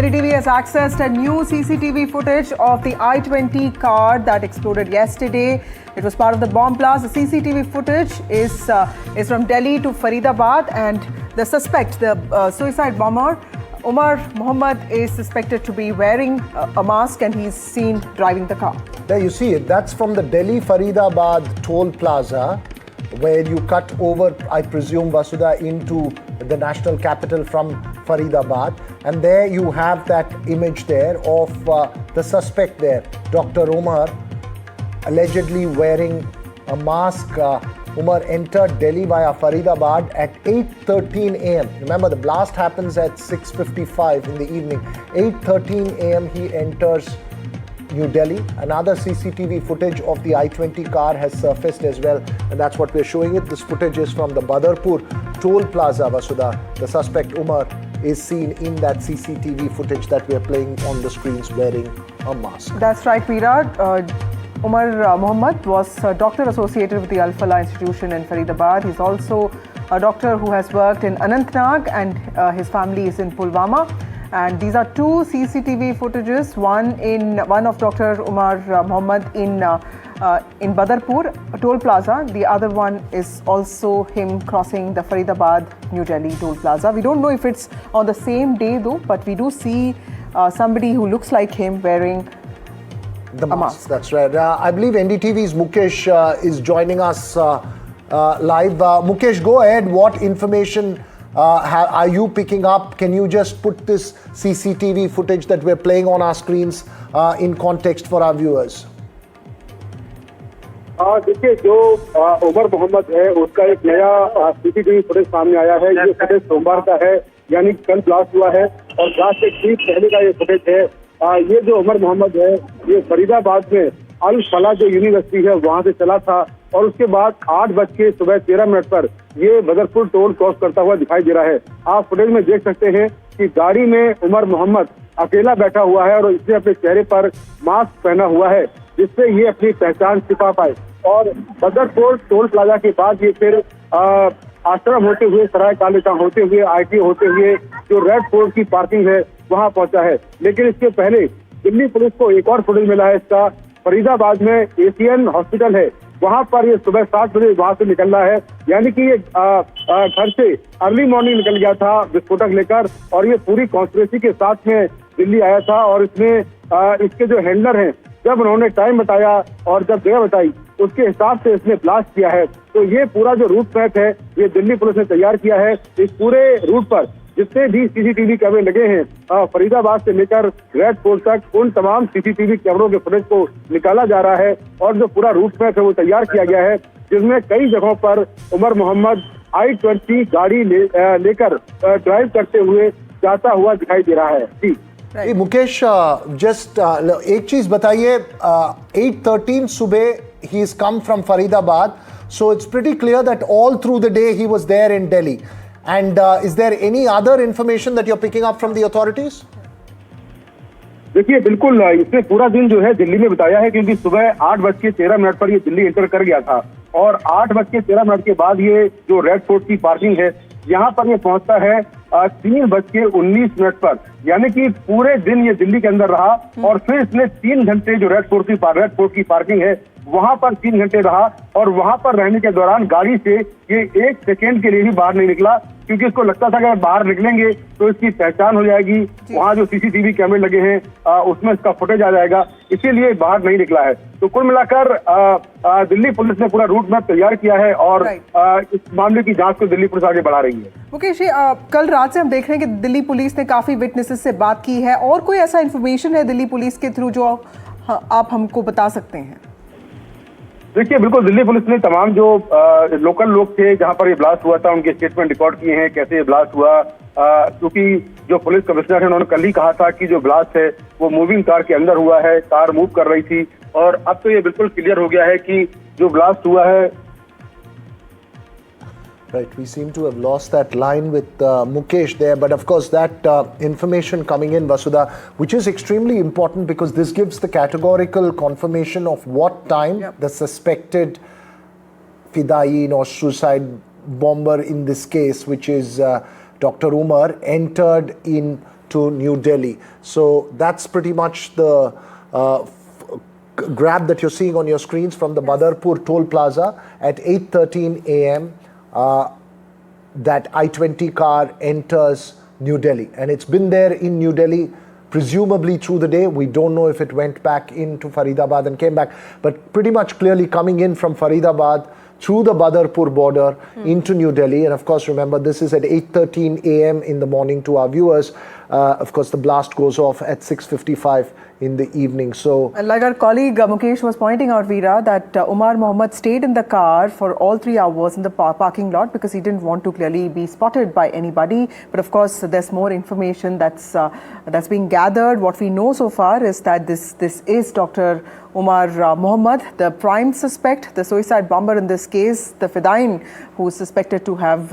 NDTV has accessed a new CCTV footage of the I-20 car that exploded yesterday. It was part of the bomb blast. The CCTV footage is from Delhi to Faridabad, and the suspect, the suicide bomber, Umar Mohammad, is suspected to be wearing a mask, and he's seen driving the car. There you see it. That's from the Delhi Faridabad toll plaza, where you cut over, I presume, Vasudha, into the national capital from Faridabad. And there you have that image there of the suspect there, Dr. Umar, allegedly wearing a mask. Umar entered Delhi via Faridabad at 8:13 a.m. Remember, the blast happens at 6:55 in the evening. 8:13 a.m. he enters New Delhi. Another CCTV footage of the I-20 car has surfaced as well, and that's what we're showing it. This footage is from the Badarpur toll plaza, Vasudha. The suspect Umar is seen in that CCTV footage that we are playing on the screens wearing a mask. That's right, Virat. Umar Mohammad was a doctor associated with the Al-Falah institution in Faridabad. He's also a doctor who has worked in Anantnag, and his family is in Pulwama. And these are two CCTV footages, one of Dr. Umar Mohammad in Badarpur toll plaza. The other one is also him crossing the Faridabad New Delhi toll plaza. We don't know if it's on the same day though, but we do see somebody who looks like him wearing the mask. That's right. I believe NDTV's Mukesh is joining us live. Mukesh, go ahead. What information are you picking up? Can you just put this CCTV footage that we're playing on our screens in context for our viewers? देखिए, जो उमर मोहम्मद है उसका एक नया CCTV footage सामने आया है। ये फुटेज सोमवार का है, यानी कल ब्लास्ट हुआ है, और ब्लास्ट से ठीक पहले का ये फुटेज है। ये जो उमर मोहम्मद है, ये फरीदाबाद में अल फलाह जो यूनिवर्सिटी है वहां से चला था, और उसके बाद 8:13 पर ये बदरपुर टोल क्रॉस करता हुआ दिखाई दे रहा है। आप फुटेज में देख सकते हैं कि गाड़ी में उमर मोहम्मद अकेला बैठा हुआ है, और इसने अपने चेहरे पर मास्क पहना हुआ है, जिससे ये अपनी पहचान छिपा पाए। और बदरपुर टोल प्लाजा के बाद ये फिर आश्रम होते हुए, सराय कालेका होते हुए, IIT होते हुए जो रेड फोर्ट की पार्किंग है वहां पहुंचा है। लेकिन इसके पहले दिल्ली पुलिस को एक और फुटेज मिला है इसका। फरीदाबाद में एशियन हॉस्पिटल है, वहां पर ये सुबह 7 बजे वहां से निकल रहा है, यानी कि ये घर से अर्ली मॉर्निंग निकल गया था विस्फोटक लेकर, और ये पूरी कॉन्स्पिरेसी के साथ में दिल्ली आया था। और इसमें इसके जो हैंडलर हैं, जब उन्होंने टाइम बताया और जब जगह बताई, उसके हिसाब से इसने ब्लास्ट किया है। तो ये पूरा जो रूट मैप है ये दिल्ली पुलिस ने तैयार किया है। इस पूरे रूट पर जितने भी CCTV कैमरे लगे हैं फरीदाबाद से लेकर रेड फोर्ट तक, उन तमाम CCTV कैमरों के फुटेज को निकाला जा रहा है, और जो पूरा रूट मैप है वो तैयार किया गया है, जिसमें कई जगहों पर उमर मोहम्मद I-20 गाड़ी लेकर ड्राइव करते हुए जाता हुआ दिखाई दे रहा है। जी मुकेश, जस्ट एक चीज बताइए, 8:13 सुबह he has come from Faridabad, so it's pretty clear that all through the day he was there in Delhi. And is there any other information that you're picking up from the authorities? देखिए, बिल्कुल इसने पूरा दिन जो है दिल्ली में बताया है, क्योंकि सुबह 8:13 पर ये दिल्ली एंटर कर गया था, और 8:13 के बाद ये जो रेड फोर्ट की पार्किंग है यहाँ पर ये पहुंचता है 3:19 पर, यानी कि पूरे दिन ये दिल्ली के अंदर रहा, और फिर इसने 3 घंटे जो रेड फोर्ट की पार्किंग है वहां पर 3 घंटे रहा, और वहां पर रहने के दौरान गाड़ी से ये 1 सेकेंड के लिए भी बाहर नहीं निकला, क्योंकि इसको लगता था कि अगर बाहर निकलेंगे तो इसकी पहचान हो जाएगी, वहां जो CCTV कैमरे लगे हैं उसमें इसका फुटेज आ जाएगा, इसीलिए बाहर नहीं निकला है। तो कुल मिलाकर दिल्ली पुलिस ने पूरा रूट मैप तैयार किया है, और इस मामले की जांच को दिल्ली पुलिस आगे बढ़ा रही है। मुकेश, कल रात से हम देख रहे हैं कि दिल्ली पुलिस ने काफी विटनेसेस से बात की है, और कोई ऐसा इन्फॉर्मेशन है दिल्ली पुलिस के थ्रू जो आप हमको बता सकते हैं? देखिए, बिल्कुल दिल्ली पुलिस ने तमाम जो लोकल लोग थे जहां पर ये ब्लास्ट हुआ था उनके स्टेटमेंट रिकॉर्ड किए हैं, कैसे ये ब्लास्ट हुआ, क्योंकि जो पुलिस कमिश्नर है उन्होंने कल ही कहा था कि जो ब्लास्ट है वो मूविंग कार के अंदर हुआ है, कार मूव कर रही थी, और अब तो ये बिल्कुल क्लियर हो गया है कि जो ब्लास्ट हुआ है। Right, we seem to have lost that line with Mukesh there, but of course that information coming in, Vasudha, which is extremely important because this gives the categorical confirmation of what time the suspected Fidaiin or suicide bomber in this case, which is Dr. Umar, entered in to New Delhi. So that's pretty much the grab that you're seeing on your screens from the Badarpur toll plaza at 8:13 a.m. That I-20 car enters New Delhi, and it's been there in New Delhi presumably through the day. We don't know if it went back into Faridabad and came back, but pretty much clearly coming in from Faridabad through the Badarpur border into New Delhi. And of course, remember, this is at 8:13 a.m. in the morning to our viewers. Of course, the blast goes off at 6:55 in the evening. So, and like our colleague Mukesh was pointing out, Veera, that Umar Mohammad stayed in the car for all 3 hours in the parking lot because he didn't want to clearly be spotted by anybody. But of course, there's more information that's being gathered. What we know so far is that this is Dr. Umar Mohammad, the prime suspect, the suicide bomber in this case, the Fidain, who is suspected to have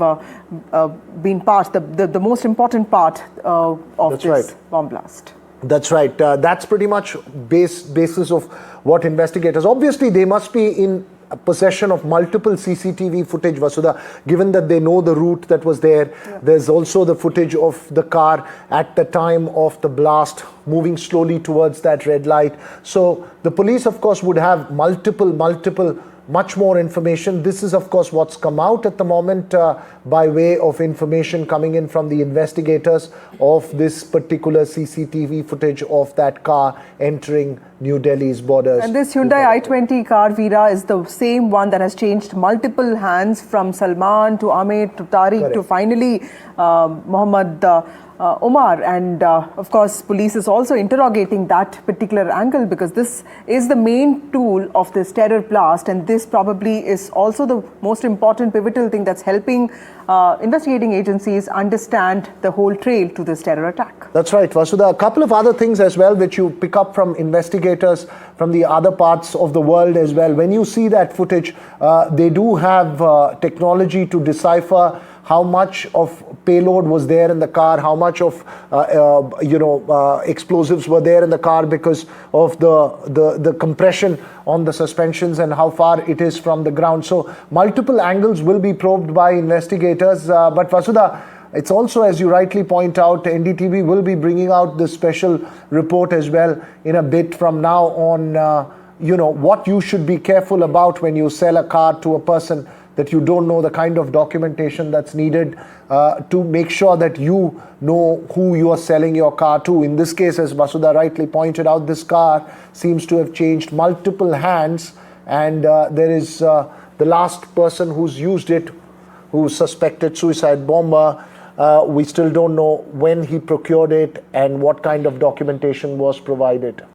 been part, the most important part of this bomb blast. That's right. That's pretty much basis of what investigators. Obviously, they must be in possession of multiple CCTV footage, Vasudha, given that they know the route that was there. Yeah. There's also the footage of the car at the time of the blast moving slowly towards that red light. So the police, of course, would have much more information. This is, of course, what's come out at the moment by way of information coming in from the investigators of this particular CCTV footage of that car entering New Delhi's borders. And this Hyundai I-20 car, Veera, is the same one that has changed multiple hands from Salman to Ahmed to Tariq to finally Muhammad Umar. And of course, police is also interrogating that particular angle because this is the main tool of this terror blast, and this probably is also the most important pivotal thing that's helping investigating agencies understand the whole trail to this terror attack. That's right, Vasudha. A couple of other things as well which you pick up from investigators from the other parts of the world as well. When you see that footage, they do have technology to decipher how much of payload was there in the car, how much of explosives were there in the car because of the compression on the suspensions and how far it is from the ground. So multiple angles will be probed by investigators. But Vasudha, it's also, as you rightly point out, NDTV will be bringing out this special report as well in a bit from now on, what you should be careful about when you sell a car to a person that you don't know, the kind of documentation that's needed to make sure that you know who you are selling your car to. In this case, as Vasudha rightly pointed out, this car seems to have changed multiple hands, and there is the last person who's used it, who's suspected suicide bomber. We still don't know when he procured it and what kind of documentation was provided.